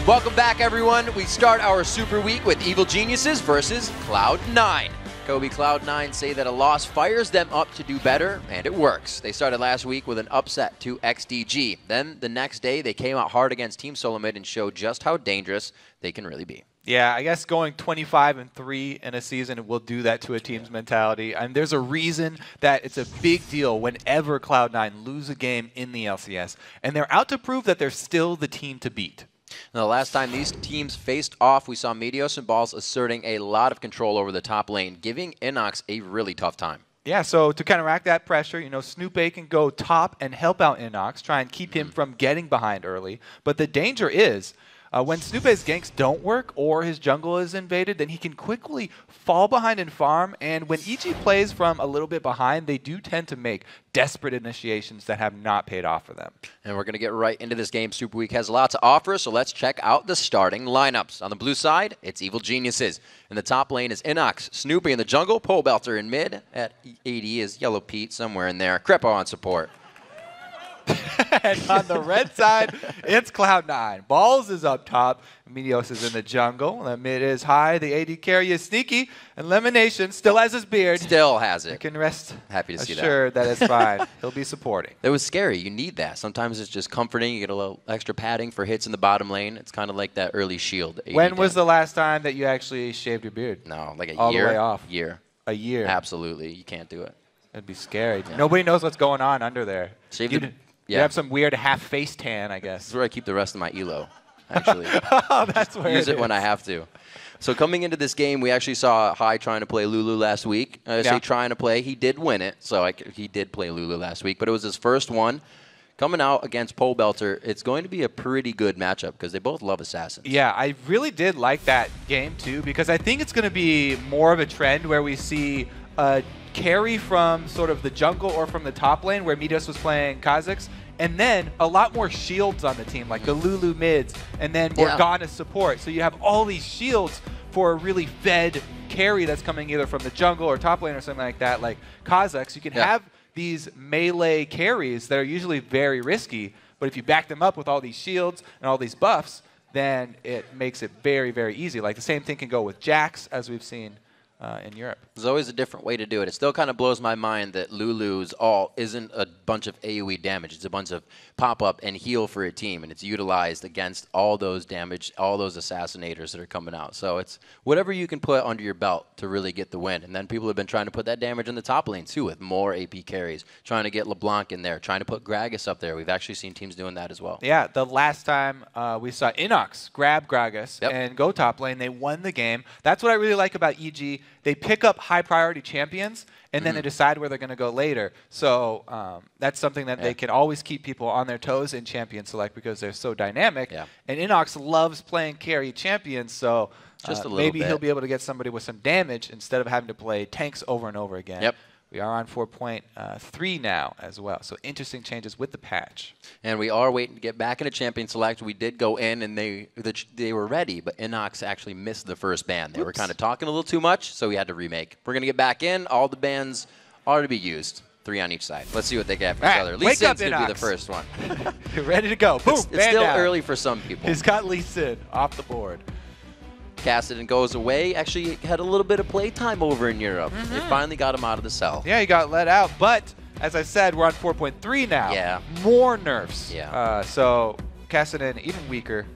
Welcome back, everyone. We start our Super Week with Evil Geniuses versus Cloud9. Kobe Cloud9 say that a loss fires them up to do better, and it works. They started last week with an upset to XDG. Then the next day, they came out hard against Team Solomid and showed just how dangerous they can really be. Yeah, I guess going 25-3 in a season will do that to a team's mentality. And there's a reason that it's a big deal whenever Cloud9 lose a game in the LCS. And they're out to prove that they're still the team to beat. Now, the last time these teams faced off, we saw Meteos and Balls asserting a lot of control over the top lane, giving Inox a really tough time. Yeah, so to counteract that pressure, you know, Snoopay can go top and help out Inox, try and keep him from getting behind early. But the danger is, when Snoopay's ganks don't work or his jungle is invaded, then he can quickly fall behind and farm. And when EG plays from a little bit behind, they do tend to make desperate initiations that have not paid off for them. And we're going to get right into this game. Super Week has a lot to offer, so let's check out the starting lineups. On the blue side, it's Evil Geniuses. In the top lane is Inox, Snoopy in the jungle, Pole Belter in mid. At AD is Yellow Pete somewhere in there. Crepo on support. And on the red side, it's Cloud9. Balls is up top. Meteos is in the jungle. The mid is high. The AD carry is sneaky. And Lemonation still has his beard. Still has it. You can rest Happy to see that. assured that it's fine. He'll be supporting. It was scary. You need that. Sometimes it's just comforting. You get a little extra padding for hits in the bottom lane. It's kind of like that early shield. When was the last time that you actually shaved your beard? No, like a All year. the way off. Year. A year. Absolutely. You can't do it. That'd be scary. Yeah. Nobody knows what's going on under there. Yeah. You have some weird half face tan, I guess. That's where I keep the rest of my elo, actually. Oh, that's where Use it when I have to. So coming into this game, we actually saw Hai trying to play Lulu last week. I say trying to play. He did win it, so he did play Lulu last week. But it was his first one. Coming out against Pole Belter, it's going to be a pretty good matchup because they both love assassins. Yeah, I really did like that game, too, because I think it's going to be more of a trend where we see a carry from sort of the jungle or from the top lane where Meteos was playing Kha'Zix, and then a lot more shields on the team, like the Lulu mids, and then Morgana support. So you have all these shields for a really fed carry that's coming either from the jungle or top lane or something like that, like Kha'Zix. You can have these melee carries that are usually very risky, but if you back them up with all these shields and all these buffs, then it makes it very, very easy. Like the same thing can go with Jax, as we've seen in Europe. There's always a different way to do it. It still kind of blows my mind that Lulu's all isn't a bunch of AoE damage. It's a bunch of pop-up and heal for a team, and it's utilized against all those damage, all those assassinators that are coming out. So it's whatever you can put under your belt to really get the win. And then people have been trying to put that damage in the top lane, too, with more AP carries, trying to get LeBlanc in there, trying to put Gragas up there. We've actually seen teams doing that as well. Yeah, the last time we saw Inox grab Gragas and go top lane, they won the game. That's what I really like about EG. They pick up high-priority champions, and then they decide where they're going to go later. So that's something that they can always keep people on their toes in champion select because they're so dynamic. And Inox loves playing carry champions, so maybe he'll be able to get somebody with some damage instead of having to play tanks over and over again. We are on 4.3 now as well. So interesting changes with the patch. And we are waiting to get back into Champion Select. We did go in, and they were ready, but Inox actually missed the first ban. They were kind of talking a little too much, so we had to remake. We're going to get back in. All the bans are to be used. 3 on each side. Let's see what they get for each other. Lee Sin's going to be the first one. Ready to go. Boom, it's still early for some people. He's got Lee Sin off the board. Cassidon goes away. Actually had a little bit of playtime over in Europe. They finally got him out of the cell. Yeah, he got let out. But, as I said, we're on 4.3 now. Yeah. More nerfs. Yeah. So, Cassidon even weaker.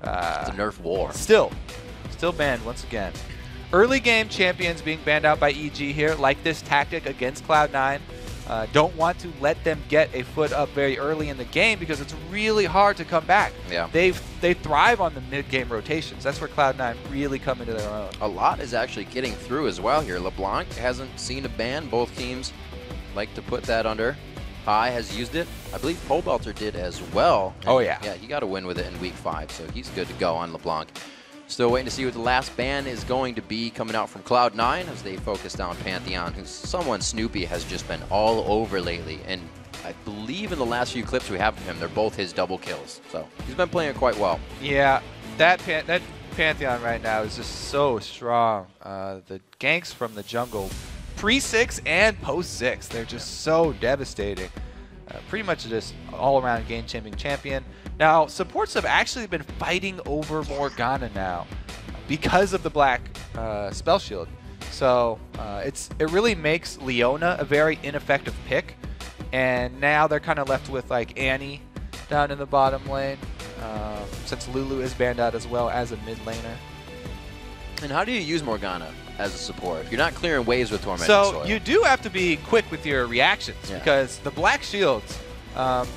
It's a nerf war. Still banned once again. Early game champions being banned out by EG here, like this tactic against Cloud9. Don't want to let them get a foot up very early in the game because it's really hard to come back. Yeah. They thrive on the mid-game rotations. That's where Cloud9 really come into their own. A lot is actually getting through as well here. LeBlanc hasn't seen a ban. Both teams like to put that under. Hai has used it. I believe Pole Belter did as well. Oh, yeah. Yeah, he got a win with it in week 5, so he's good to go on LeBlanc. Still waiting to see what the last ban is going to be coming out from Cloud9 as they focus down Pantheon, who's someone Snoopy has just been all over lately. And I believe in the last few clips we have of him, they're both his double kills. So he's been playing it quite well. Yeah, that Pantheon right now is just so strong. The ganks from the jungle, pre-6 and post-6, they're just so devastating. Pretty much just all-around game-changing champion. Now, supports have actually been fighting over Morgana now because of the black spell shield. So it really makes Leona a very ineffective pick. And now they're kind of left with like Annie down in the bottom lane, since Lulu is banned out as well as a mid laner. And how do you use Morgana as a support? You're not clearing waves with Tormented So Soil. you do have to be quick with your reactions, because the black shields,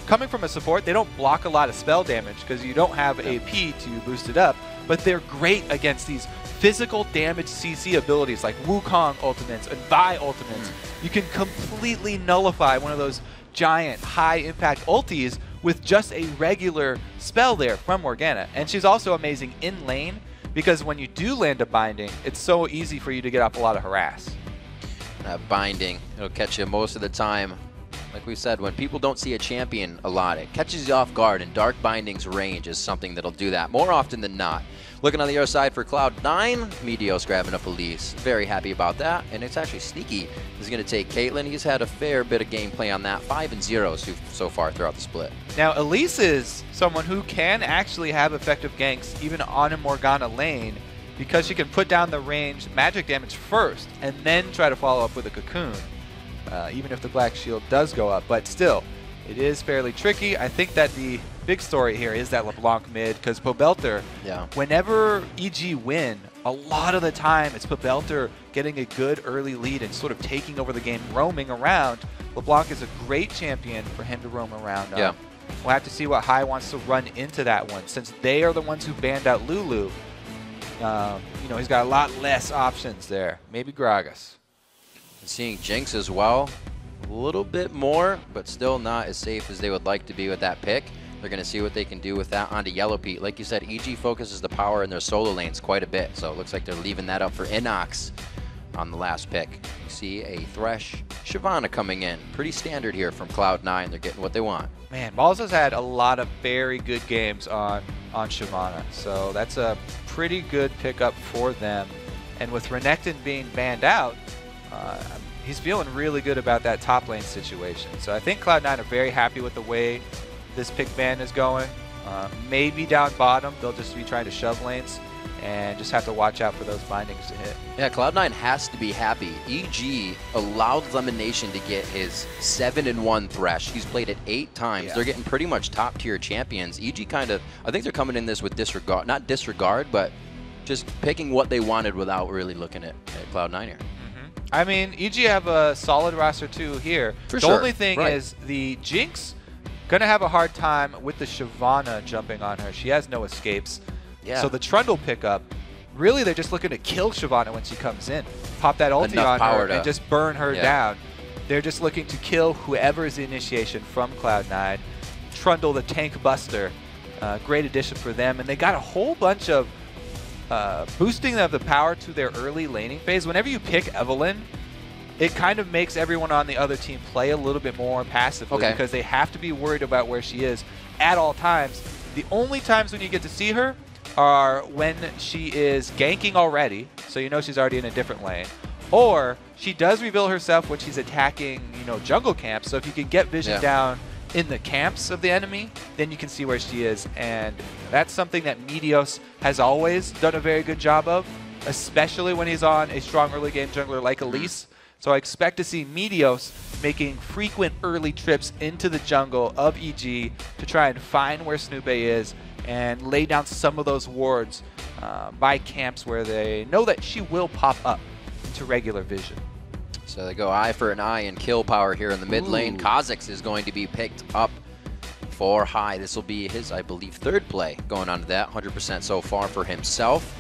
coming from a support, they don't block a lot of spell damage because you don't have AP to boost it up, but they're great against these physical damage CC abilities like Wukong ultimates and Vi ultimates. You can completely nullify one of those giant high impact ultis with just a regular spell there from Morgana. And she's also amazing in lane, because when you do land a binding, it's so easy for you to get off a lot of harass. That binding, it'll catch you most of the time. Like we said, when people don't see a champion a lot, it catches you off guard, and Dark Binding's range is something that'll do that more often than not. Looking on the other side for Cloud9, Meteos grabbing up Elise. Very happy about that, and it's actually sneaky. He's going to take Caitlyn. He's had a fair bit of gameplay on that, 5-0 so far throughout the split. Now, Elise is someone who can actually have effective ganks even on a Morgana lane, because she can put down the range magic damage first and then try to follow up with a Cocoon, even if the black shield does go up. But still, it is fairly tricky. I think that the big story here is that LeBlanc mid, because Pobelter, whenever EG win, a lot of the time it's Pobelter getting a good early lead and sort of taking over the game, roaming around. LeBlanc is a great champion for him to roam around. We'll have to see what Hai wants to run into that one, since they are the ones who banned out Lulu. You know, he's got a lot less options there. Maybe Gragas. Seeing Jinx as well, a little bit more, but still not as safe as they would like to be with that pick. They're going to see what they can do with that onto Yellow Pete. Like you said, EG focuses the power in their solo lanes quite a bit, so it looks like they're leaving that up for Inox on the last pick. You see a Thresh Shyvana coming in. Pretty standard here from Cloud9. They're getting what they want. Man, Balls has had a lot of very good games on Shyvana, so that's a pretty good pickup for them. And with Renekton being banned out, he's feeling really good about that top lane situation. So I think Cloud9 are very happy with the way this pick ban is going. Maybe down bottom, they'll just be trying to shove lanes and just have to watch out for those bindings to hit. Yeah, Cloud9 has to be happy. EG allowed Lemon Nation to get his 7-1 Thresh. He's played it 8 times. They're getting pretty much top-tier champions. EG kind of, I think they're coming in this with disregard, not disregard, but just picking what they wanted without really looking at Cloud9 here. I mean, EG have a solid roster too here. For the sure. only thing is the Jinx gonna have a hard time with the Shyvana jumping on her. She has no escapes. So the Trundle pickup, really they're just looking to kill Shyvana when she comes in. Pop that ulti on her and just burn her down. They're just looking to kill whoever's the initiation from Cloud9. Trundle the tank buster. Great addition for them. And they got a whole bunch of boosting of the power to their early laning phase. Whenever you pick Evelynn, it kind of makes everyone on the other team play a little bit more passively, because they have to be worried about where she is at all times. The only times when you get to see her are when she is ganking already, so you know she's already in a different lane, or she does reveal herself when she's attacking, you know, jungle camps. So if you can get vision down in the camps of the enemy, then you can see where she is, and that's something that Meteos has always done a very good job of, especially when he's on a strong early game jungler like Elise. So I expect to see Meteos making frequent early trips into the jungle of EG to try and find where Snoopé is and lay down some of those wards by camps where they know that she will pop up into regular vision. So they go eye for an eye and kill power here in the mid lane. Kha'Zix is going to be picked up for Hai. This will be his, I believe, 3rd play going on to that. 100% so far for himself.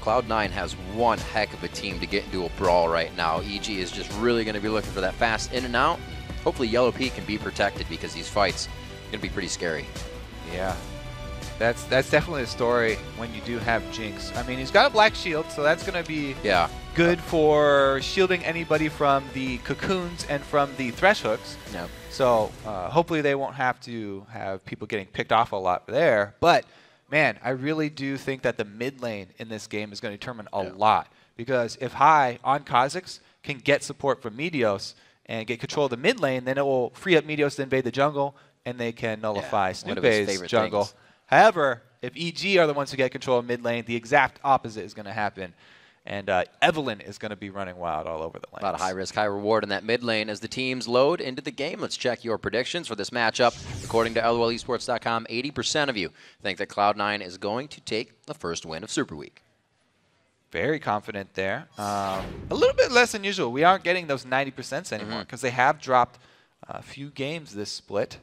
Cloud9 has one heck of a team to get into a brawl right now. EG is just really going to be looking for that fast in and out. Hopefully Yellow Pete can be protected, because these fights are going to be pretty scary. Yeah, that's definitely a story when you do have Jinx. I mean, he's got a black shield, so that's going to be good for shielding anybody from the cocoons and from the thresh hooks. So hopefully they won't have to have people getting picked off a lot there. But man, I really do think that the mid lane in this game is going to determine a lot, because if Hai on Kha'Zix can get support from Meteos and get control of the mid lane, then it will free up Meteos to invade the jungle, and they can nullify Snoopay's jungle. However, if EG are the ones who get control of mid lane, the exact opposite is going to happen. And Evelyn is going to be running wild all over the lane. A lot of high risk, high reward in that mid lane as the teams load into the game. Let's check your predictions for this matchup. According to LOLesports.com, 80% of you think that Cloud9 is going to take the first win of Super Week. Very confident there. A little bit less than usual. We aren't getting those 90% anymore because they have dropped a few games this split.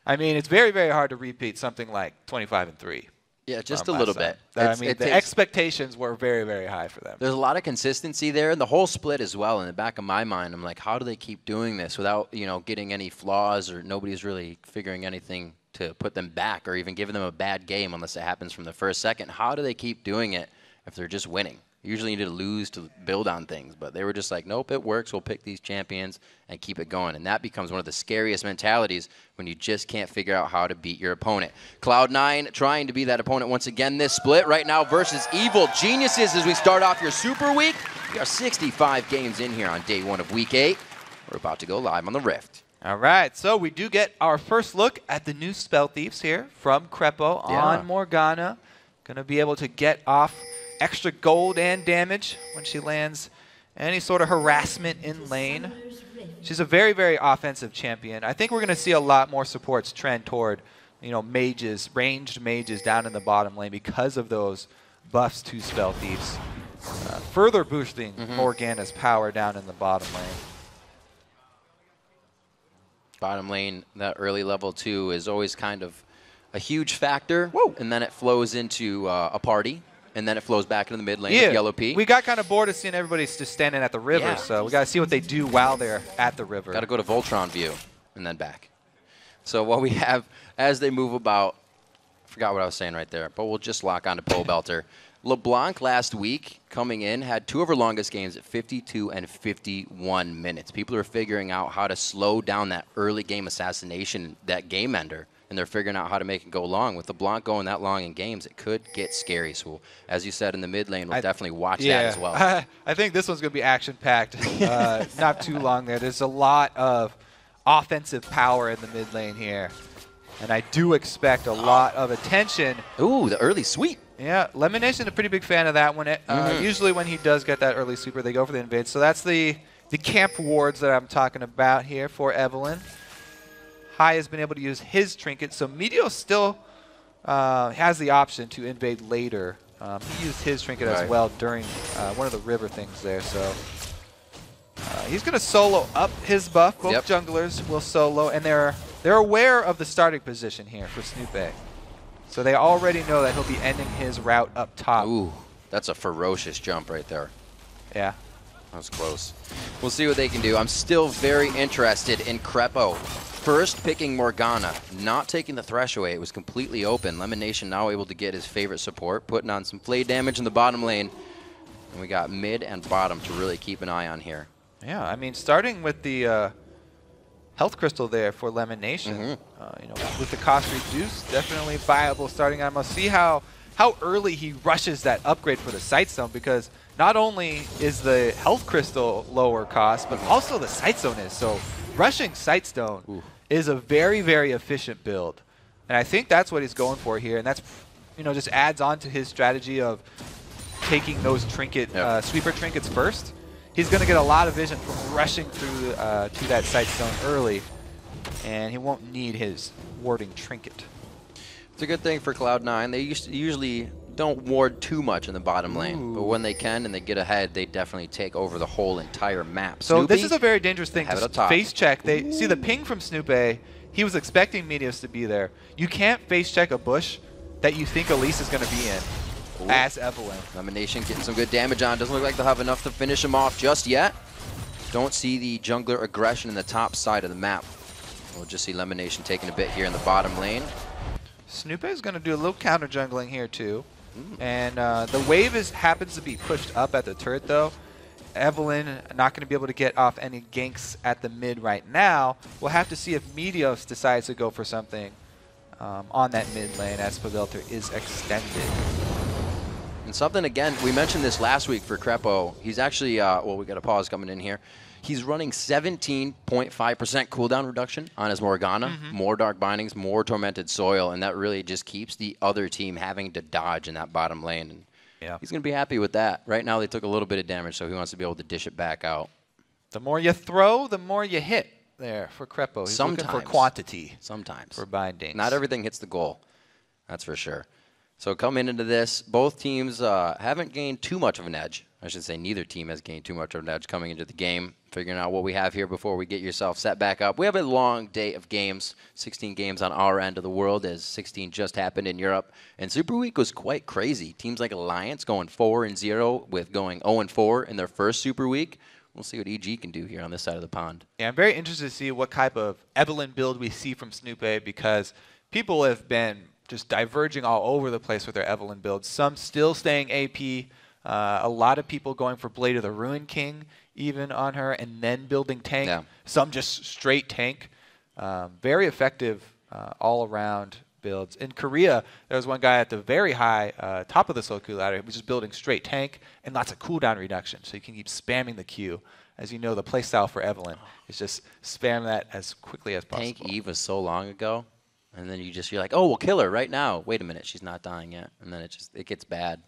I mean, it's very, very hard to repeat something like 25-3. Yeah, just a little bit. I mean, the expectations were very, very high for them. There's a lot of consistency there, and the whole split as well. In the back of my mind, I'm like, how do they keep doing this without, getting any flaws, or nobody's really figuring anything to put them back or even giving them a bad game unless it happens from the first second? How do they keep doing it if they're just winning? Usually you need to lose to build on things, but they were just like, nope, it works. We'll pick these champions and keep it going. And that becomes one of the scariest mentalities when you just can't figure out how to beat your opponent. Cloud9 trying to be that opponent once again this split right now versus Evil Geniuses as we start off your Super Week. We are 65 games in here on day 1 of Week 8. We're about to go live on the Rift. All right, so we do get our first look at the new Spell Thieves here from Crepo on Morgana. Going to be able to get off extra gold and damage when she lands any sort of harassment in lane. She's a very, very offensive champion. I think we're going to see a lot more supports trend toward, mages, ranged mages down in the bottom lane because of those buffs to Spell Thieves, further boosting Morgana's power down in the bottom lane. Bottom lane, that early level 2 is always kind of a huge factor. Whoa. And then it flows into a party. And then it flows back into the mid lane with Yellow P. We got kind of bored of seeing everybody just standing at the river, so we got to see what they do while they're at the river. Got to go to Voltron view and then back. So what we have as they move about, I forgot what I was saying right there, but we'll just lock on to Poe Belter. LeBlanc last week coming in had 2 of her longest games at 52 and 51 minutes. People are figuring out how to slow down that early game assassination, that game ender. And they're figuring out how to make it go long. With LeBlanc going that long in games, it could get scary. So, as you said, in the mid lane, we'll definitely watch that as well. I think this one's going to be action-packed. Not too long there. There's a lot of offensive power in the mid lane here. And I do expect a lot of attention. Ooh, the early sweep. Yeah, Lemonation, a pretty big fan of that one. Usually when he does get that early sweeper, they go for the invade. So that's the camp wards that I'm talking about here for Evelyn. High has been able to use his trinket, so Meteos still has the option to invade later. He used his trinket as well during one of the river things there, so he's going to solo up his buff. Both junglers will solo, and they're aware of the starting position here for Snoopay. So they already know that he'll be ending his route up top. Ooh, that's a ferocious jump right there. Yeah. That was close. We'll see what they can do. I'm still very interested in Crepo. First picking Morgana, not taking the Thresh away. It was completely open. Lemonation now able to get his favorite support, putting on some play damage in the bottom lane. And we got mid and bottom to really keep an eye on here. Yeah, I mean, starting with the health crystal there for Lemonation, with the cost reduced, definitely viable starting on. We'll see how early he rushes that upgrade for the Sight Stone, because not only is the health crystal lower cost, but also the Sight Stone is. So rushing Sight Stone is a very, very efficient build. And I think that's what he's going for here. And that's, just adds on to his strategy of taking those sweeper trinkets first. He's going to get a lot of vision from rushing through to that Sight Stone early. And he won't need his warding trinket. It's a good thing for Cloud9. They usually don't ward too much in the bottom lane, but when they can and they get ahead, they definitely take over the whole entire map. So Snoopy, this is a very dangerous thing to face check. They see the ping from Snoopay. He was expecting Meteos to be there. You can't face check a bush that you think Elise is going to be in as Evelyn. Lemonation getting some good damage on. Doesn't look like they'll have enough to finish him off just yet. Don't see the jungler aggression in the top side of the map. We'll just see Lemonation taking a bit here in the bottom lane. Snoopay is going to do a little counter jungling here too. And the wave happens to be pushed up at the turret though. Evelyn not going to be able to get off any ganks at the mid right now. We'll have to see if Meteos decides to go for something on that mid lane as Pavelter is extended. And something, again, we mentioned this last week for Crepo. He's actually, well, we got a pause coming in here. He's running 17.5% cooldown reduction on his Morgana, more Dark Bindings, more Tormented Soil, and that really just keeps the other team having to dodge in that bottom lane. And he's going to be happy with that. Right now they took a little bit of damage, so he wants to be able to dish it back out. The more you throw, the more you hit there for Crepo. He's looking for quantity. Sometimes. For bindings. Not everything hits the goal. That's for sure. So coming into this, both teams haven't gained too much of an edge. I should say neither team has gained too much of an edge coming into the game. Figuring out what we have here before we get yourself set back up. We have a long day of games, 16 games on our end of the world, as 16 just happened in Europe. And Super Week was quite crazy. Teams like Alliance going 4-0 with going 0-4 in their first Super Week. We'll see what EG can do here on this side of the pond. Yeah, I'm very interested to see what type of Evelyn build we see from Snoopy, because people have been just diverging all over the place with their Evelyn builds. Some still staying AP. A lot of people going for Blade of the Ruin King even on her, and then building tank. Yeah. Some just straight tank. Very effective all-around builds. In Korea, there was one guy at the very high top of the solo queue ladder who was just building straight tank and lots of cooldown reduction, so you can keep spamming the Q. As you know, the playstyle for Evelyn is just spam that as quickly as possible. Tank Eve was so long ago, and then you're like, oh, we'll kill her right now. Wait a minute, she's not dying yet, and then it gets bad.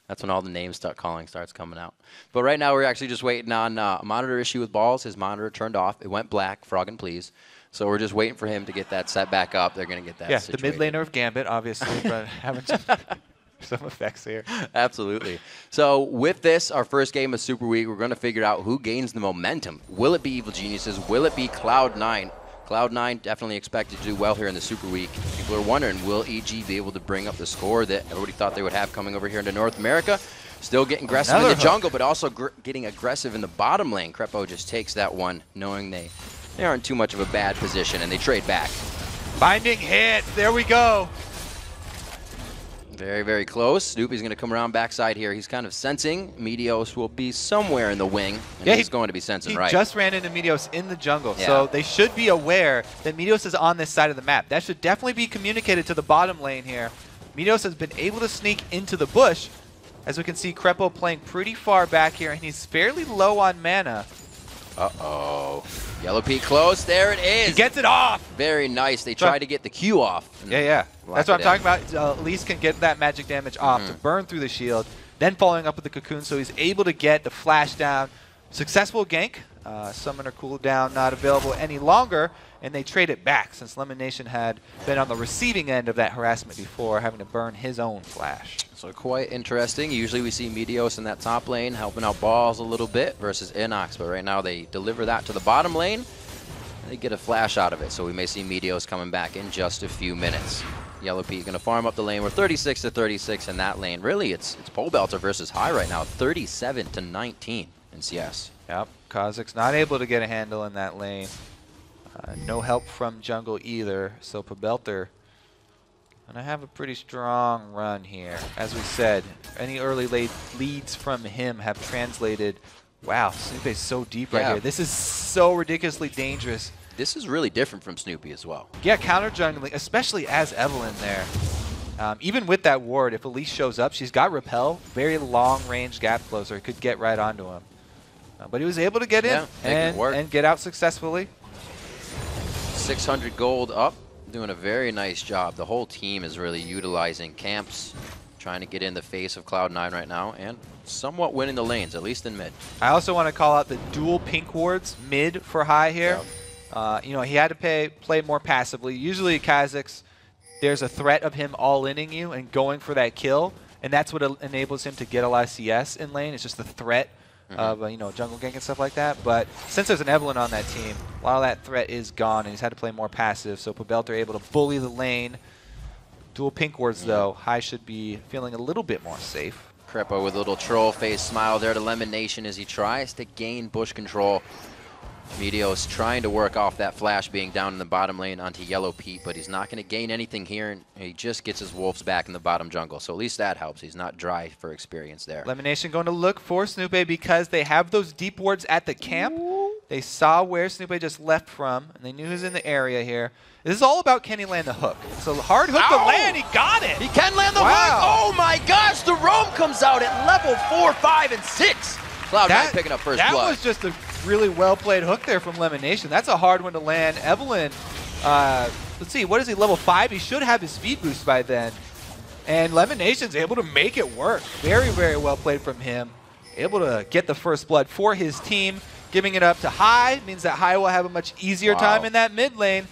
That's when all the names starts coming out. But right now we're actually just waiting on a monitor issue with Balls. His monitor turned off. It went black, Froggen please. So we're just waiting for him to get that set back up. They're going to get that situated. The mid laner of Gambit, obviously, but having some effects here. Absolutely. So with this, our first game of Super Week, we're going to figure out who gains the momentum. Will it be Evil Geniuses? Will it be Cloud9? Cloud9 definitely expected to do well here in the Super Week. People are wondering, will EG be able to bring up the score that everybody thought they would have coming over here into North America? Still getting aggressive in the jungle, but also getting aggressive in the bottom lane. Crepo just takes that one, knowing they aren't too much of a bad position, and they trade back. Binding hit. There we go. Very, very close. Snoopy's going to come around backside here. He's kind of sensing Meteos will be somewhere in the wing, and he's going to be sensing right. He just ran into Meteos in the jungle, so they should be aware that Meteos is on this side of the map. That should definitely be communicated to the bottom lane here. Meteos has been able to sneak into the bush. As we can see, Crepo playing pretty far back here, and he's fairly low on mana. Uh-oh. Yellow Pete close. There it is. He gets it off. Very nice. They try to get the Q off. Yeah. That's what I'm talking about. Elise can get that magic damage off to burn through the shield, then following up with the cocoon, so he's able to get the flash down. Successful gank. Summoner cooldown not available any longer, and they trade it back since Lemon Nation had been on the receiving end of that harassment before, having to burn his own flash. So quite interesting. Usually we see Meteos in that top lane helping out Balls a little bit versus Inox, but right now they deliver that to the bottom lane. And they get a flash out of it, so we may see Meteos coming back in just a few minutes. Yellow Pete going to farm up the lane. We're 36-36 in that lane. Really, it's Pole Belter versus High right now, 37-19 in CS. Yep, Kha'Zix not able to get a handle in that lane. No help from jungle either, so Pobelter gonna have a pretty strong run here. As we said, any early leads from him have translated. Wow, Snoopy's so deep right here. This is so ridiculously dangerous. This is really different from Snoopy as well. Yeah, counter jungling, especially as Evelyn there. Even with that ward, if Elise shows up, she's got Repel, very long-range gap closer, could get right onto him. But he was able to get in and get out successfully. 600 gold up, doing a very nice job. The whole team is really utilizing camps, trying to get in the face of Cloud9 right now, and somewhat winning the lanes, at least in mid. I also want to call out the dual pink wards mid for High here. You know, he had to play more passively. Usually Kha'Zix, there's a threat of him all-inning you and going for that kill, and that's what enables him to get a lot of CS in lane. It's just the threat of you know, jungle gank and stuff like that. But since there's an Evelyn on that team, a lot of that threat is gone, and he's had to play more passive. So Pobelter able to bully the lane. Dual pink wards though, High should be feeling a little bit more safe. Crepo with a little troll face smile there to Lemon Nation as he tries to gain bush control. Meteos trying to work off that flash being down in the bottom lane onto Yellow Pete, but he's not going to gain anything here, and he just gets his wolves back in the bottom jungle. So at least that helps. He's not dry for experience there. Lemon Nation going to look for Snoopy because they have those deep wards at the camp. They saw where Snoopy just left from, and they knew he was in the area here. This is all about, can he land the hook? So hard hook to land, he got it! He can land the hook! Oh my gosh, the roam comes out at level 4, 5, and 6! Cloud9 picking up first blood. That was just a really well-played hook there from Lemonation. That's a hard one to land. Evelyn, let's see, what is he, level 5? He should have his speed boost by then. And Lemonation's able to make it work. Very, very well played from him. Able to get the first blood for his team. Giving it up to High means that High will have a much easier time in that mid lane.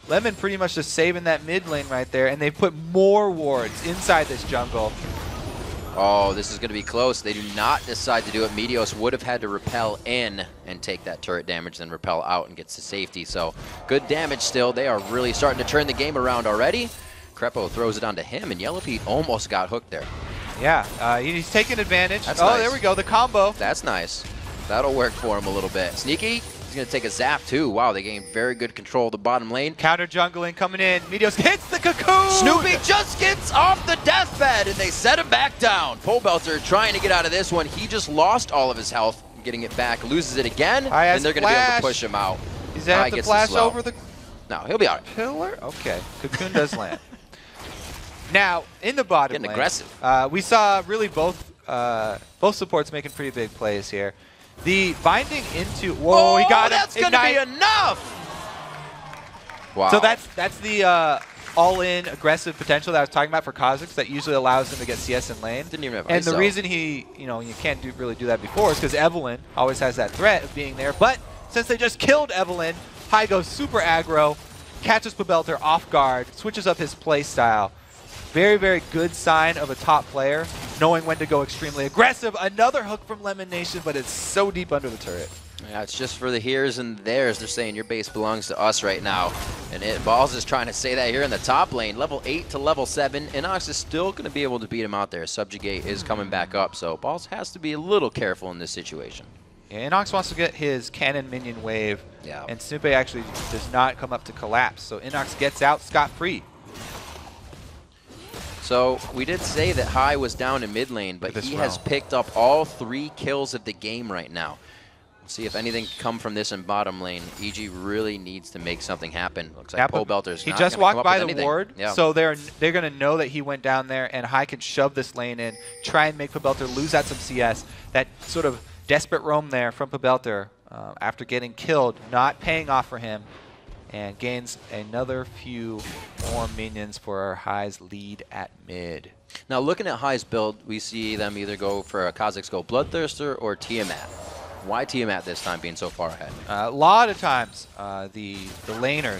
Lemon pretty much just saving that mid lane right there. And they've put more wards inside this jungle. Oh, this is going to be close. They do not decide to do it. Meteos would have had to repel in and take that turret damage, then repel out and gets to safety. So good damage still. They are really starting to turn the game around already. Crepo throws it onto him, and Yellow Pete almost got hooked there. Yeah, he's taking advantage. That's nice. There we go, the combo. That's nice. That'll work for him a little bit. Sneaky, he's going to take a zap too. Wow, they gained very good control of the bottom lane. Counter jungling coming in. Meteos hits the cocoon. Snoopy just gets off the deathbed, and they set him back down. Pole Belter trying to get out of this one. He just lost all of his health, getting it back, loses it again, and they're going to be able to push him out. He's going to have to flash over the... No, he'll be all right. Pillar? Okay, cocoon does land. Now, in the bottom Getting lane, aggressive. We saw really both supports making pretty big plays here. The binding into... Whoa, he got him. That's going to be enough! Wow. So that's the all-in aggressive potential that I was talking about for Kha'Zix that usually allows him to get CS in lane. Didn't even have And ISO. the reason you can't really do that before is because Evelyn always has that threat of being there. But since they just killed Evelyn, High goes super aggro, catches Pabelter off guard, switches up his play style. Very, very good sign of a top player, knowing when to go extremely aggressive. Another hook from Lemonation, but it's so deep under the turret. Yeah, it's just for the here's and there's. They're saying your base belongs to us right now. And Balls is trying to say that here in the top lane. Level 8 to level 7. Inox is still going to be able to beat him out there. Subjugate is coming back up, so Balls has to be a little careful in this situation. Yeah, Inox wants to get his cannon minion wave, and Snoopy actually does not come up to collapse. So Inox gets out scot-free. So we did say that High was down in mid lane, but he has picked up all 3 kills of the game right now. We'll see if anything can come from this in bottom lane. EG really needs to make something happen. Looks like Pole Belter's He not just gonna walked come up by with the ward, so they're going to know that he went down there, and High can shove this lane in, try and make Pabelter lose out some CS. That sort of desperate roam there from Pabelter after getting killed, not paying off for him. And gains another few more minions for our High's lead at mid. Now looking at High's build, we see them either go for a Kha'Zix Go Bloodthirster or Tiamat. Why Tiamat this time being so far ahead? A lot of times the laner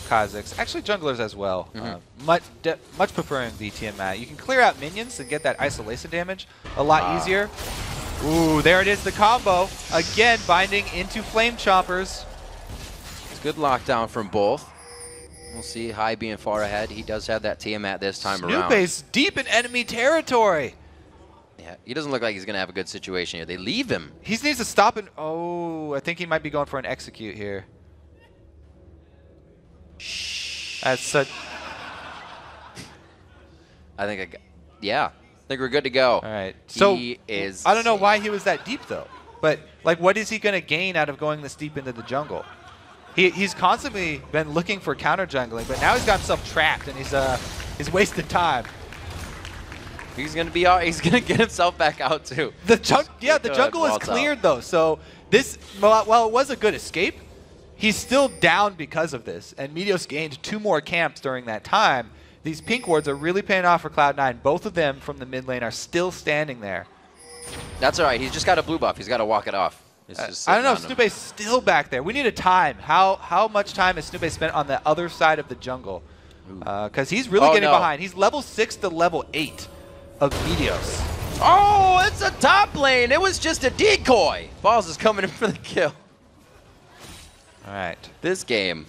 Kha'Zix, actually junglers as well, much preferring the Tiamat. You can clear out minions and get that isolation damage a lot easier. Ooh, there it is, the combo. Again, binding into Flame Choppers. Good lockdown from both. We'll see High being far ahead. He does have that Tiamat this time around. Snoopy's deep in enemy territory. Yeah, he doesn't look like he's going to have a good situation here. They leave him. He needs to stop and... Oh, I think he might be going for an execute here. That's such... I think I think we're good to go. All right. So I don't know why he was that deep, though. But, like, what is he going to gain out of going this deep into the jungle? He's constantly been looking for counter jungling, but now he's got himself trapped and he's wasted time. He's gonna be out. He's gonna get himself back out too. The jungle is cleared though, so this while it was a good escape, he's still down because of this. And Meteos gained 2 more camps during that time. These pink wards are really paying off for Cloud9. Both of them from the mid lane are still standing there. That's all right. He's just got a blue buff. He's got to walk it off. I don't know. Snoopy's still back there. We need a time. How much time has Snoopy spent on the other side of the jungle? Because he's really getting behind. He's level 6 to level 8 of Meteos. Oh, it's a top lane. It was just a decoy. Balls is coming in for the kill. All right. This game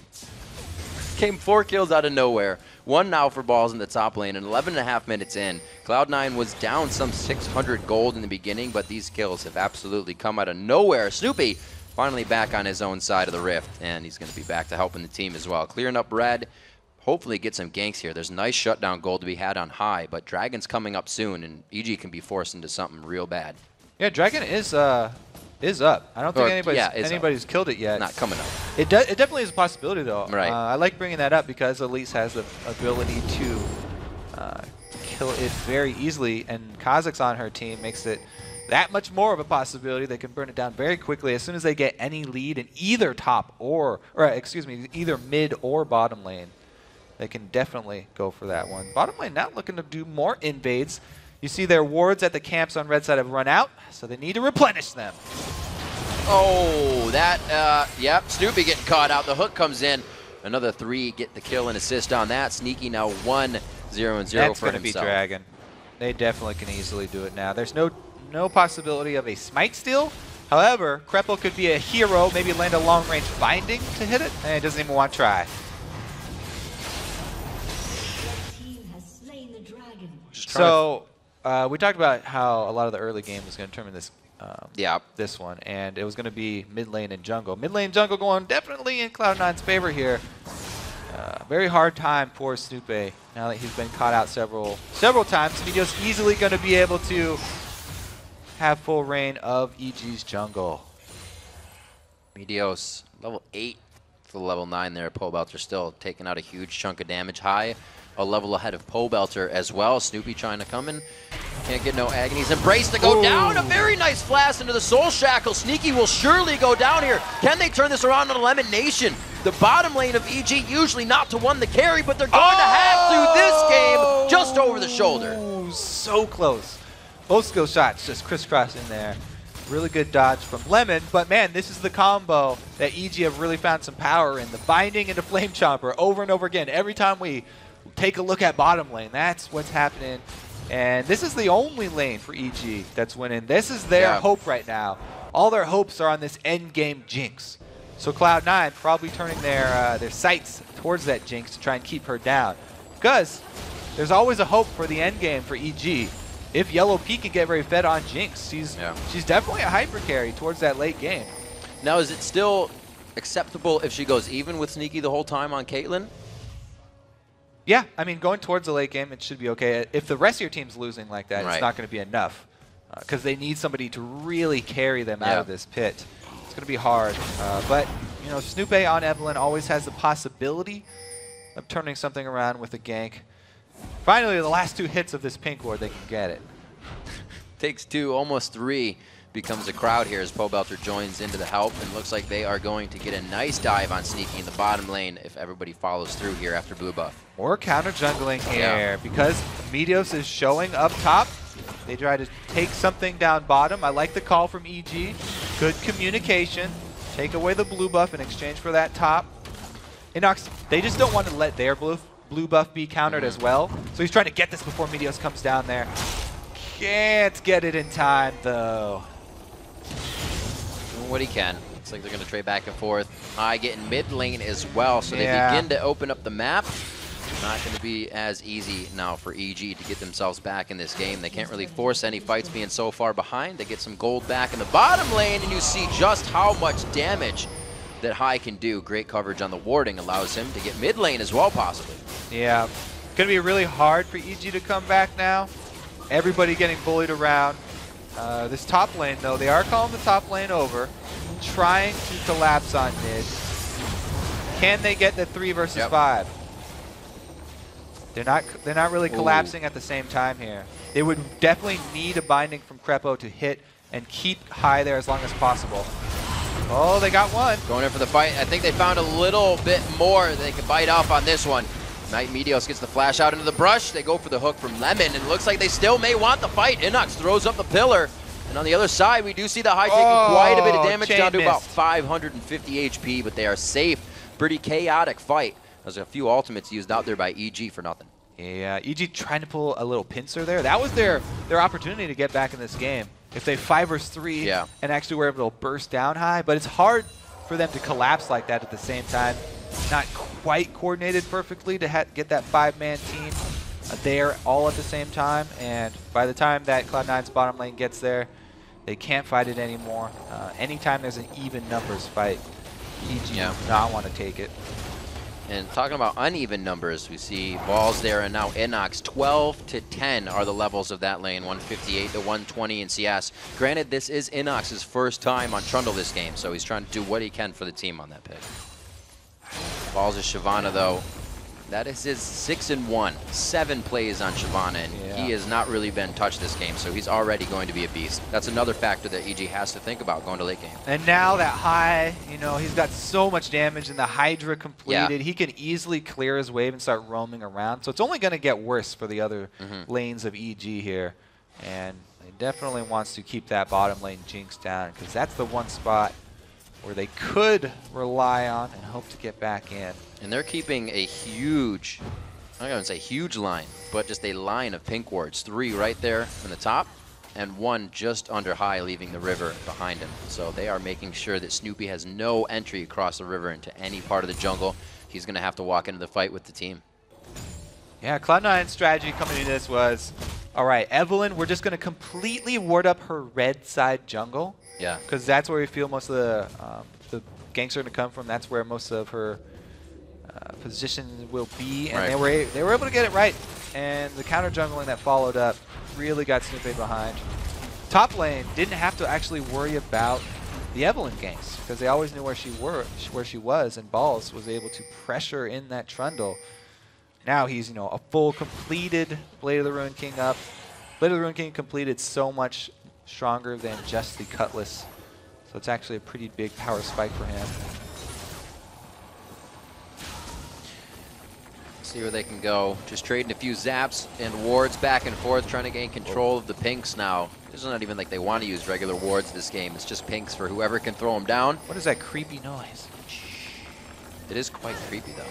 came 4 kills out of nowhere. 1 now for Balls in the top lane, and 11.5 minutes in. Cloud9 was down some 600 gold in the beginning, but these kills have absolutely come out of nowhere. Snoopy finally back on his own side of the rift, and he's going to be back to helping the team as well. Clearing up red, hopefully get some ganks here. There's nice shutdown gold to be had on High, but Dragon's coming up soon, and EG can be forced into something real bad. Yeah, Dragon is up. I don't think anybody's killed it yet. Not coming up. It definitely is a possibility, though. Right. I like bringing that up because Elise has the ability to kill it very easily, and Kha'Zix on her team makes it that much more of a possibility. They can burn it down very quickly as soon as they get any lead in either top or excuse me, either mid or bottom lane. They can definitely go for that one. Bottom lane now looking to do more invades. You see their wards at the camps on red side have run out, so they need to replenish them. Oh, that, yep, Snoopy getting caught out. The hook comes in. Another 3 get the kill and assist on that. Sneaky now 1-0-0 for himself. That's going to be Dragon. They definitely can easily do it now. There's no possibility of a smite steal. However, Krepo could be a hero, maybe land a long-range binding to hit it, and he doesn't even want to try. So, we talked about how a lot of the early game was going to determine this this one, and it was going to be mid lane and jungle. Mid lane jungle going definitely in Cloud9's favor here. Very hard time for Snoopy now that he's been caught out several times. Meteos easily going to be able to have full reign of EG's jungle. Meteos, level 8 to level 9 there. Pobelter still taking out a huge chunk of damage. High, a level ahead of Pobelter as well. Snoopy trying to come in. Can't get no agonies. Embrace to go down. A very nice flash into the Soul Shackle. Sneaky will surely go down here. Can they turn this around on Elimination? The bottom lane of EG usually not to one the carry, but they're going to have to this game just over the shoulder. So close. Both skill shots just crisscrossing there. Really good dodge from Lemon, but man, this is the combo that EG have really found some power in. The binding into Flame Chomper over and over again. Every time we take a look at bottom lane, that's what's happening. And this is the only lane for EG that's winning. This is their hope right now. All their hopes are on this end game Jinx. So Cloud9 probably turning their sights towards that Jinx to try and keep her down. Because there's always a hope for the end game for EG. If Yellow P can get very fed on Jinx, she's definitely a hyper carry towards that late game. Now, is it still acceptable if she goes even with Sneaky the whole time on Caitlyn? Yeah, I mean, going towards the late game, it should be okay. If the rest of your team's losing like that, it's not going to be enough. Because they need somebody to really carry them out of this pit. It's going to be hard. But, you know, Snoopy on Evelynn always has the possibility of turning something around with a gank. Finally, the last 2 hits of this pink ward, they can get it. Takes 2, almost 3. Becomes a crowd here as Pobelter joins into the help, and looks like they are going to get a nice dive on Sneaky in the bottom lane if everybody follows through here after blue buff. More counter jungling here because Meteos is showing up top. They try to take something down bottom. I like the call from EG. Good communication. Take away the blue buff in exchange for that top. Inox, they just don't want to let their blue buff be countered as well. So he's trying to get this before Meteos comes down there. Can't get it in time though. Doing what he can. Looks like they're going to trade back and forth. High getting mid lane as well, so they begin to open up the map. Not going to be as easy now for EG to get themselves back in this game. They can't really force any fights being so far behind. They get some gold back in the bottom lane, and you see just how much damage that High can do. Great coverage on the warding allows him to get mid lane as well, possibly. Yeah, going to be really hard for EG to come back now. Everybody getting bullied around. This top lane, though, they are calling the top lane over, trying to collapse on mid. Can they get the 3 versus 5? They're not really collapsing at the same time here. They would definitely need a binding from Krepo to hit and keep High there as long as possible. Oh, they got one. Going in for the fight. I think they found a little bit more they can bite off on this one. Knight Meteos gets the flash out into the brush. They go for the hook from Lemon, and it looks like they still may want the fight. Inox throws up the pillar. And on the other side, we do see the High taking quite a bit of damage, down to about 550 HP, but they are safe. Pretty chaotic fight. There's a few ultimates used out there by EG for nothing. Yeah, EG trying to pull a little pincer there. That was their opportunity to get back in this game. If they 5 versus 3 and actually were able to burst down High, but it's hard for them to collapse like that at the same time. Not quite coordinated perfectly to get that 5-man team there all at the same time, and by the time that Cloud9's bottom lane gets there, they can't fight it anymore. Anytime there's an even numbers fight, EG do not want to take it. And talking about uneven numbers, we see balls there, and now Inox 12 to 10 are the levels of that lane, 158 to 120 in CS. Granted, this is Inox's first time on Trundle this game, so he's trying to do what he can for the team on that pick. Balls is Shyvana, though. That is his 6-1, 7 plays on Shyvana, and he has not really been touched this game, so he's already going to be a beast. That's another factor that EG has to think about going to late game. And now that high, you know, he's got so much damage, and the Hydra completed. He can easily clear his wave and start roaming around, so it's only going to get worse for the other lanes of EG here. And he definitely wants to keep that bottom lane Jinx down, because that's the one spot where they could rely on and hope to get back in. And they're keeping a huge, I'm not going to say huge line, but just a line of pink wards. 3 right there in the top, and 1 just under high, leaving the river behind him. So they are making sure that Snoopy has no entry across the river into any part of the jungle. He's going to have to walk into the fight with the team. Yeah, Cloud9's strategy coming into this was, all right, Evelynn, we're just going to completely ward up her red side jungle. Yeah. Because that's where we feel most of the ganks are going to come from. That's where most of her position will be. And they were able to get it right. And the counter jungling that followed up really got Snoopy behind. Top lane didn't have to actually worry about the Evelynn ganks, because they always knew where she was, and Balls was able to pressure in that Trundle. Now he's, you know, a full completed Blade of the Ruined King up. Blade of the Ruined King completed so much stronger than just the Cutlass. So it's actually a pretty big power spike for him. See where they can go. Just trading a few zaps and wards back and forth, trying to gain control of the pinks now. It's not even like they want to use regular wards this game. It's just pinks for whoever can throw them down. What is that creepy noise? It is quite creepy, though.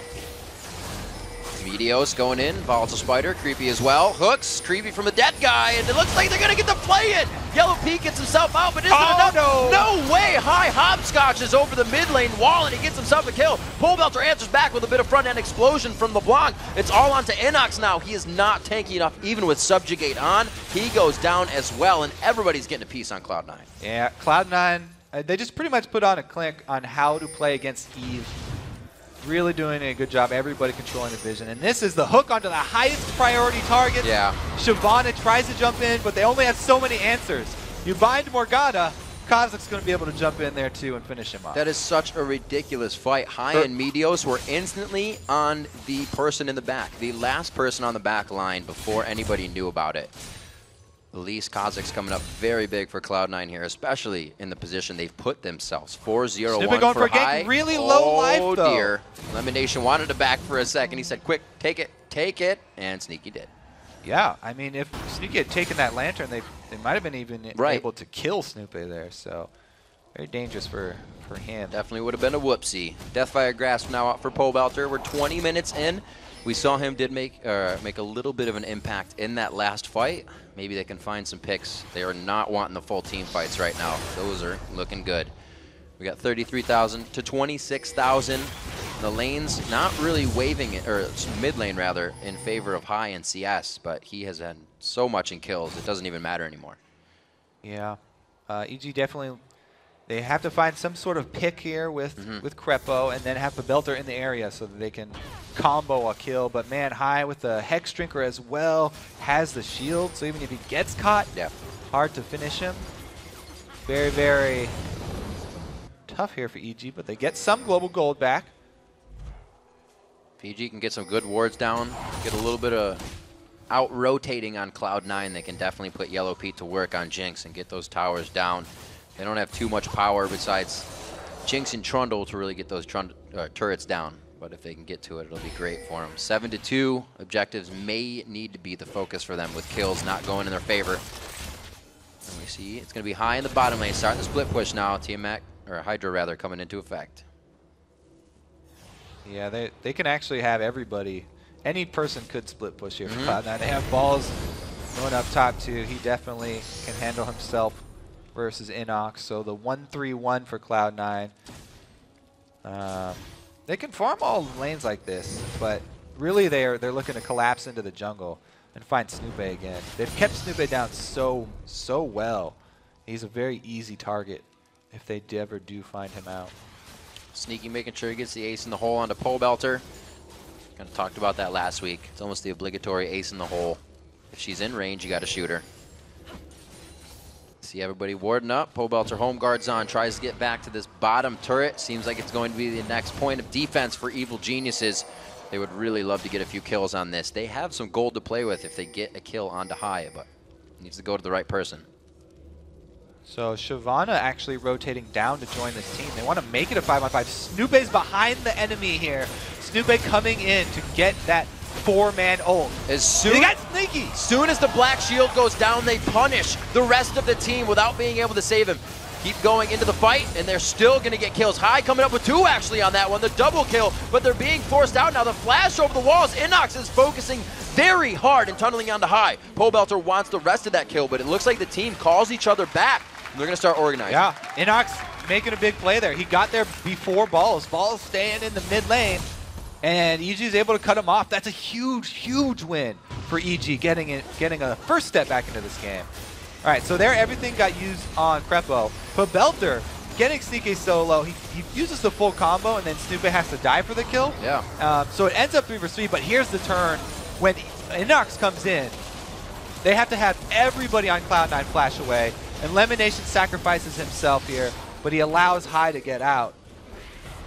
Meteos going in, Volatile Spider, creepy as well. Hooks, creepy from the dead guy, and it looks like they're gonna get to play it! Yellow Peak gets himself out, but isn't enough? No way! High hopscotches over the mid lane wall, and he gets himself a kill. Polebelter answers back with a bit of front-end explosion from LeBlanc. It's all onto Inox now. He is not tanky enough, even with Subjugate on. He goes down as well, and everybody's getting a piece on Cloud9. Yeah, Cloud9, they just pretty much put on a clinic on how to play against Eve. Really doing a good job, everybody controlling the vision. And this is the hook onto the highest priority target. Yeah. Shyvana tries to jump in, but they only have so many answers. You bind Morgana, Kozik's going to be able to jump in there too and finish him off. That is such a ridiculous fight. High and Meteos were instantly on the person in the back, the last person on the back line before anybody knew about it. At least Kozik's coming up very big for Cloud9 here, especially in the position they've put themselves. 4-0-1 going for high. Gank, really low life though. Oh dear. Elimination wanted to back for a second. He said, quick, take it, and Sneaky did. Yeah, I mean, if Sneaky had taken that Lantern, they might have been even able to kill Snoopy there, so very dangerous for him. Definitely would have been a whoopsie. Deathfire Grasp now out for Polebelter. We're 20 minutes in. We saw him did make a little bit of an impact in that last fight. Maybe they can find some picks. They are not wanting the full team fights right now. Those are looking good. We got 33,000 to 26,000. The lane's not really waving it, or mid lane rather, in favor of High and CS, but he has had so much in kills, it doesn't even matter anymore. Yeah. EG definitely, they have to find some sort of pick here with Crepo, and then have the Belter in the area so that they can combo a kill. But man, High with the Hex Drinker as well, has the shield, so even if he gets caught, hard to finish him. Very, very tough here for EG, but they get some global gold back. If EG can get some good wards down, get a little bit of out-rotating on Cloud9, they can definitely put Yellow Pete to work on Jinx and get those towers down. They don't have too much power besides Jinx and Trundle to really get those turrets down. But if they can get to it, it'll be great for them. 7-2 objectives may need to be the focus for them, with kills not going in their favor. And we see it's going to be High in the bottom lane, starting the split push now. Tiamat, or Hydra rather, coming into effect. Yeah, they can actually have everybody. Any person could split push here for Cloud9. They have Balls going up top too. He definitely can handle himself versus Inox. So the 1-3-1 for Cloud9. They can farm all lanes like this, but really they're looking to collapse into the jungle and find Snoopy again. They've kept Snoopy down so well. He's a very easy target if they ever do find him out. Sneaky making sure he gets the ace in the hole onto Polebelter. Kind of talked about that last week. It's almost the obligatory ace in the hole. If she's in range, you got to shoot her. See everybody warding up. Pobelter home guards on, tries to get back to this bottom turret. Seems like it's going to be the next point of defense for Evil Geniuses. They would really love to get a few kills on this. They have some gold to play with if they get a kill onto high, but it needs to go to the right person. So Shyvana actually rotating down to join this team. They want to make it a 5-on-5. Snoopy's behind the enemy here. Snoopy coming in to get that 4-man ult. They got sneaky. Soon as the black shield goes down, they punish the rest of the team without being able to save him. Keep going into the fight, and they're still going to get kills. High coming up with 2 actually on that one, the double kill, but they're being forced out now. The flash over the walls. Inox is focusing very hard and tunneling onto High. Pobelter wants the rest of that kill, but it looks like the team calls each other back. They're going to start organizing. Yeah, Inox making a big play there. He got there before Balls. Balls staying in the mid lane, and EG is able to cut him off. That's a huge, huge win for EG, getting a first step back into this game. All right, so there everything got used on Crepo. Pobelter getting Sneaky solo. He uses the full combo, and then Snoopy has to die for the kill. Yeah. So it ends up 3 vs 3, but here's the turn. When Inox comes in, they have to have everybody on Cloud9 flash away. And Lemonation sacrifices himself here, but he allows High to get out.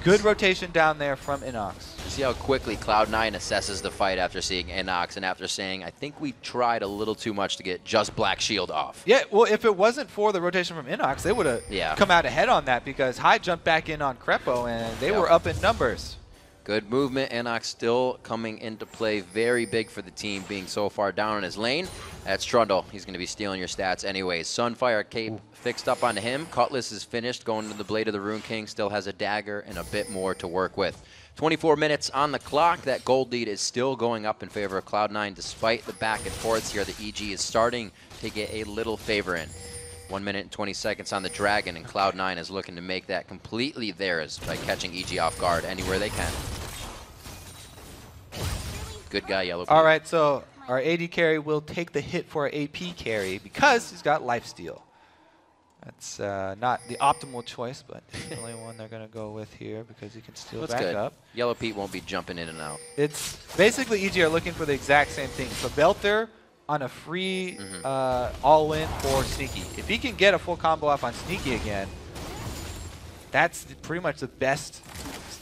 Good rotation down there from Inox. You see how quickly Cloud9 assesses the fight after seeing Inox and after saying, I think we tried a little too much to get just Black Shield off. Yeah, well, if it wasn't for the rotation from Inox, they would have come out ahead on that because High jumped back in on Crepo, and they were up in numbers. Good movement. Inox still coming into play very big for the team, being so far down in his lane. That's Trundle. He's going to be stealing your stats anyways. Sunfire Cape fixed up onto him. Cutlass is finished, going to the Blade of the Rune King. Still has a dagger and a bit more to work with. 24 minutes on the clock. That gold lead is still going up in favor of Cloud9. Despite the back and forths here, the EG is starting to get a little favor in. 1 minute and 20 seconds on the Dragon, and Cloud9 is looking to make that completely theirs by catching EG off guard anywhere they can. Good guy, Yellow. All right, so our AD carry will take the hit for our AP carry because he's got lifesteal. That's not the optimal choice, but definitely one they're going to go with here because he can steal back up. Yellow Pete won't be jumping in and out. It's basically EG are looking for the exact same thing. Pobelter on a free all-in for Sneaky. If he can get a full combo off on Sneaky again, that's pretty much the best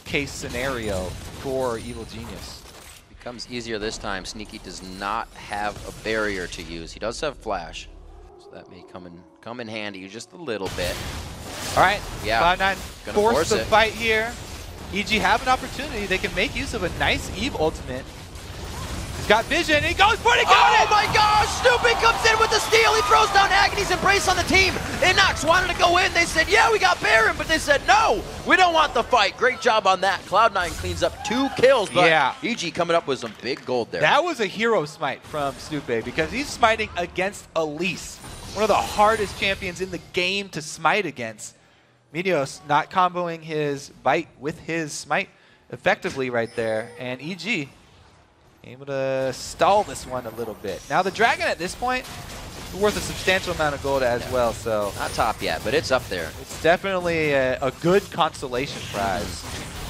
case scenario for Evil Genius. Becomes easier this time. Sneaky does not have a barrier to use. He does have flash, so that may come in handy just a little bit. All right, yeah, Cloud9 force the fight here. EG have an opportunity. They can make use of a nice Eve ultimate. He's got vision. He goes for it. Oh my gosh! Snoopy comes in with the steal. He throws down Agony's Embrace on the team. Inox wanted to go in. They said, yeah, we got Baron, but they said, no, we don't want the fight. Great job on that. Cloud9 cleans up 2 kills, but EG coming up with some big gold there. That was a hero smite from Snoopy because he's smiting against Elise, one of the hardest champions in the game to smite against. Meteos not comboing his bite with his smite effectively right there, and EG able to stall this one a little bit. Now the Dragon at this point is worth a substantial amount of gold as well, so. Not top yet, but it's up there. It's definitely a good consolation prize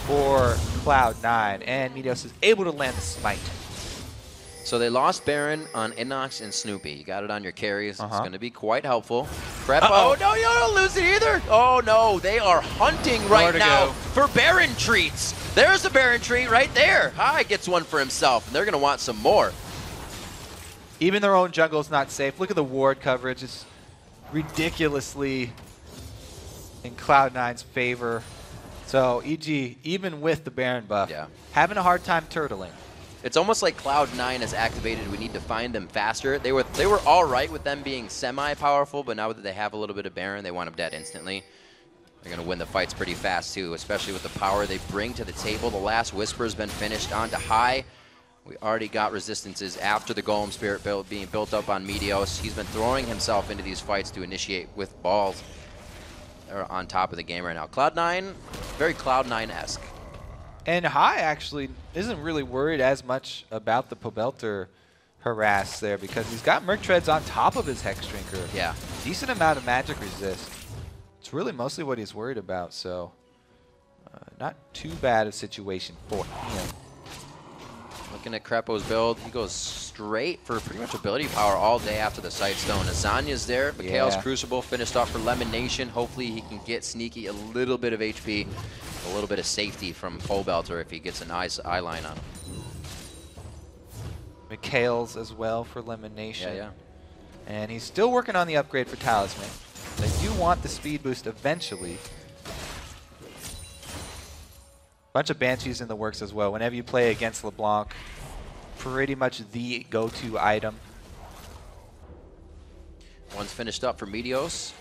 for Cloud9, and Meteos is able to land the smite. So they lost Baron on Inox and Snoopy. You got it on your carries. It's going to be quite helpful. Crepo. Oh, no, you don't lose it either. Oh, no. They are hunting right now for Baron treats. There's a Baron treat right there. High gets one for himself, and they're going to want some more. Even their own jungle's not safe. Look at the ward coverage. It's ridiculously in Cloud9's favor. So EG, even with the Baron buff, having a hard time turtling. It's almost like Cloud9 is activated. We need to find them faster. They were all right with them being semi-powerful, but now that they have a little bit of Baron, they want them dead instantly. They're going to win the fights pretty fast, too, especially with the power they bring to the table. The last Whisper's been finished onto High. We already got resistances after the Golem Spirit build being built up on Meteos. He's been throwing himself into these fights to initiate with balls. They're on top of the game right now. Cloud9, very Cloud9-esque. And High actually isn't really worried as much about the Pobelter harass there because he's got Merc Treads on top of his Hex Drinker. Yeah. Decent amount of magic resist. It's really mostly what he's worried about, so not too bad a situation for him. Looking at Crepo's build, he goes straight for pretty much ability power all day after the Sightstone. Azanya's there. Mikhail's Crucible finished off for Lemon Nation. Hopefully he can get Sneaky a little bit of HP, a little bit of safety from Pole Belter if he gets an eye line on him. Mikhail's as well for Lemon Nation. Yeah. And he's still working on the upgrade for Talisman. They do want the speed boost eventually. Bunch of Banshees in the works as well. Whenever you play against LeBlanc, pretty much the go-to item. One's finished up for Meteos.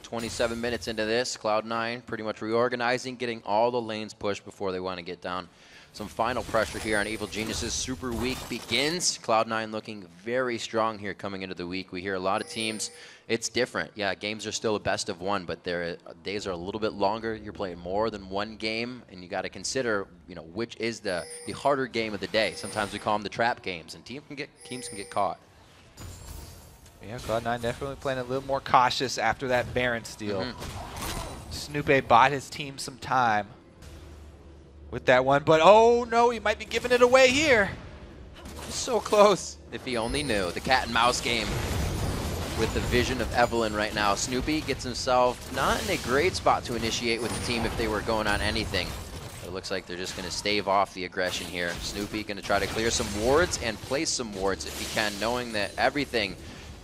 27 minutes into this, Cloud9 pretty much reorganizing, getting all the lanes pushed before they want to get down. Some final pressure here on Evil Geniuses. Super Week begins. Cloud9 looking very strong here coming into the week. We hear a lot of teams. It's different. Yeah, games are still a best of one, but their days are a little bit longer. You're playing more than one game, and you got to consider, you know, which is the harder game of the day. Sometimes we call them the trap games, and teams can get caught. Yeah, Cloud9 definitely playing a little more cautious after that Baron steal. Snoopy bought his team some time with that one, but oh no, he might be giving it away here. So close. If he only knew. The cat and mouse game with the vision of Evelyn right now. Snoopy gets himself not in a great spot to initiate with the team if they were going on anything. It looks like they're just going to stave off the aggression here. Snoopy going to try to clear some wards and place some wards if he can, knowing that everything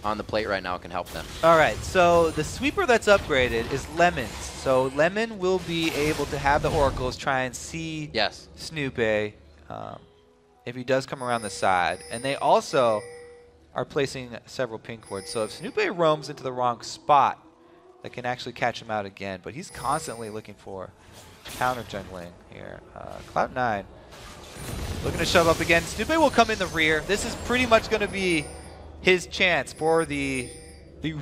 on the plate right now can help them. All right, so the sweeper that's upgraded is Lemon's. So Lemon will be able to have the Oracles try and see Snoopy if he does come around the side. And they also are placing several pink wards. So if Snoopy roams into the wrong spot, they can actually catch him out again. But he's constantly looking for counter jungling here. Cloud9 looking to shove up again. Snoopy will come in the rear. This is pretty much going to be his chance for the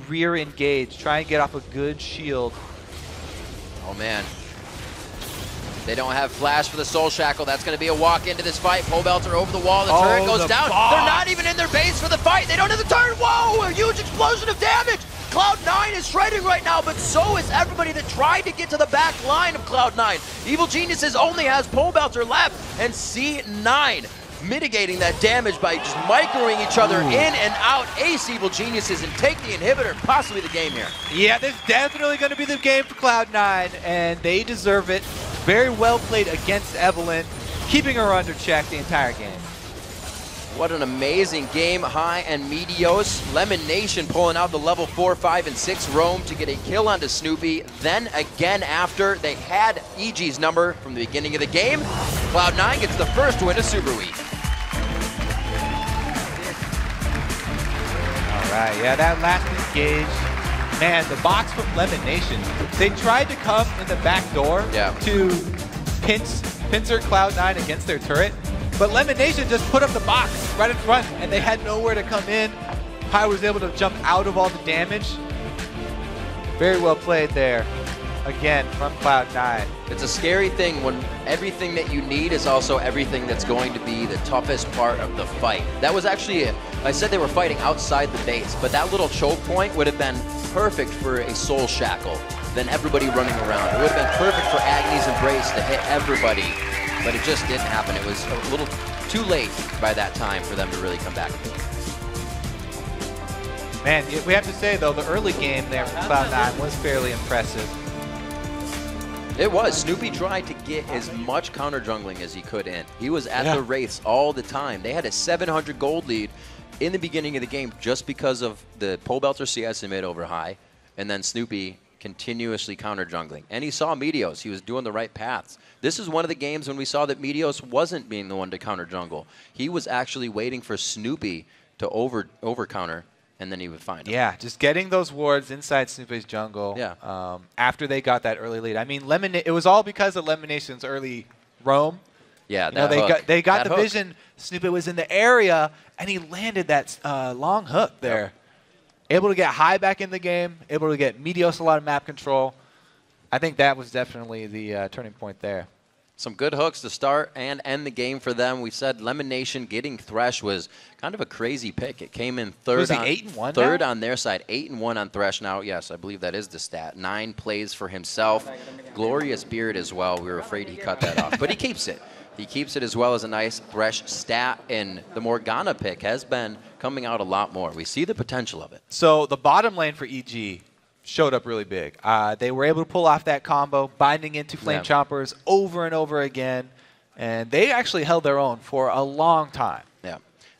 rear engage. Try and get off a good shield. Oh man. They don't have flash for the Soul Shackle. That's going to be a walk into this fight. Pole Belter over the wall. The turret goes down. They're not even in their base for the fight. They don't have the turret. Whoa! A huge explosion of damage. Cloud9 is shredding right now, but so is everybody that tried to get to the back line of Cloud9. Evil Geniuses only has Pole Belter left, and C9 mitigating that damage by just microing each other in and out. Ace Evil Geniuses and take the inhibitor, possibly the game here. Yeah, this is definitely going to be the game for Cloud9, and they deserve it. Very well played against Evelyn, keeping her under check the entire game. What an amazing game. High and Meteos. Lemon Nation pulling out the level 4, 5, and 6 roam to get a kill onto Snoopy. Then again after they had EG's number from the beginning of the game, Cloud9 gets the first win of Super Week. All right, yeah, that last engage. Man, the box from Lemon Nation, they tried to come in the back door to pincer Cloud9 against their turret, but Lemon Nation just put up the box right in front, and they had nowhere to come in. Pi was able to jump out of all the damage. Very well played there, again, from Cloud9. It's a scary thing when everything that you need is also everything that's going to be the toughest part of the fight. That was actually I said they were fighting outside the base, but that little choke point would have been perfect for a Soul Shackle than everybody running around. It would have been perfect for Agni's Embrace to hit everybody, but it just didn't happen. It was a little too late by that time for them to really come back. Man, we have to say, though, the early game there from Cloud9 was fairly impressive. It was. Snoopy tried to get as much counter jungling as he could in. He was at the Wraiths all the time. They had a 700 gold lead in the beginning of the game just because of the Pole Belter CS in mid over high, and then Snoopy continuously counter jungling. And he saw Meteos. He was doing the right paths. This is one of the games when we saw that Meteos wasn't being the one to counter jungle. He was actually waiting for Snoopy to over counter, and then he would find him. Yeah, just getting those wards inside Snoopy's jungle after they got that early lead. I mean, it was all because of Lemon Nation's early roam. Yeah, they got the vision. Snoopy was in the area, and he landed that long hook there. Yep. Able to get high back in the game, able to get Meteos a lot of map control. I think that was definitely the turning point there. Some good hooks to start and end the game for them. We said Lemon Nation getting Thresh was kind of a crazy pick. It came in third. Was he 8-1 third now? On their side, 8-1 on Thresh now. Yes, I believe that is the stat. 9 plays for himself. Glorious beard as well. We were afraid he cut that off, but he keeps it. He keeps it as well as a nice Thresh stat, and the Morgana pick has been coming out a lot more. We see the potential of it. So the bottom lane for EG showed up really big. They were able to pull off that combo, binding into Flame Chompers over and over again, and they actually held their own for a long time. Yeah,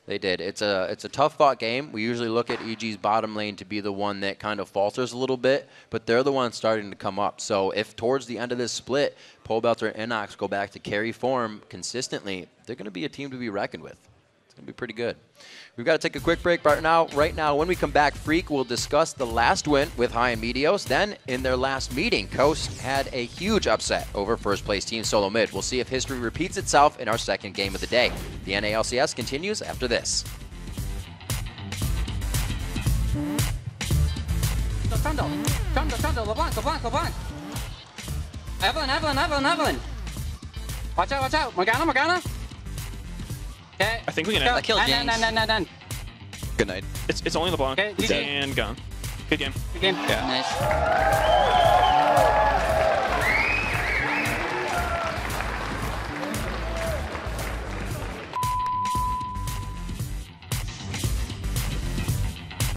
they did. It's a tough fought game. We usually look at EG's bottom lane to be the one that kind of falters a little bit, but they're the ones starting to come up. So if towards the end of this split, Polebelter and Inox go back to carry form consistently, they're going to be a team to be reckoned with. It's going to be pretty good. We've got to take a quick break right now. When we come back, Freak will discuss the last win with High and Meteos. Then, in their last meeting, Coast had a huge upset over first-place team Solo Mid. We'll see if history repeats itself in our second game of the day. The NA LCS continues after this. Trundle, LeBlanc. Evelyn. Watch out. Morgana. Okay. I think we can end. I killed James. Good night. It's only LeBlanc Okay, GG. and gone. Good game. Good game. Yeah. Nice.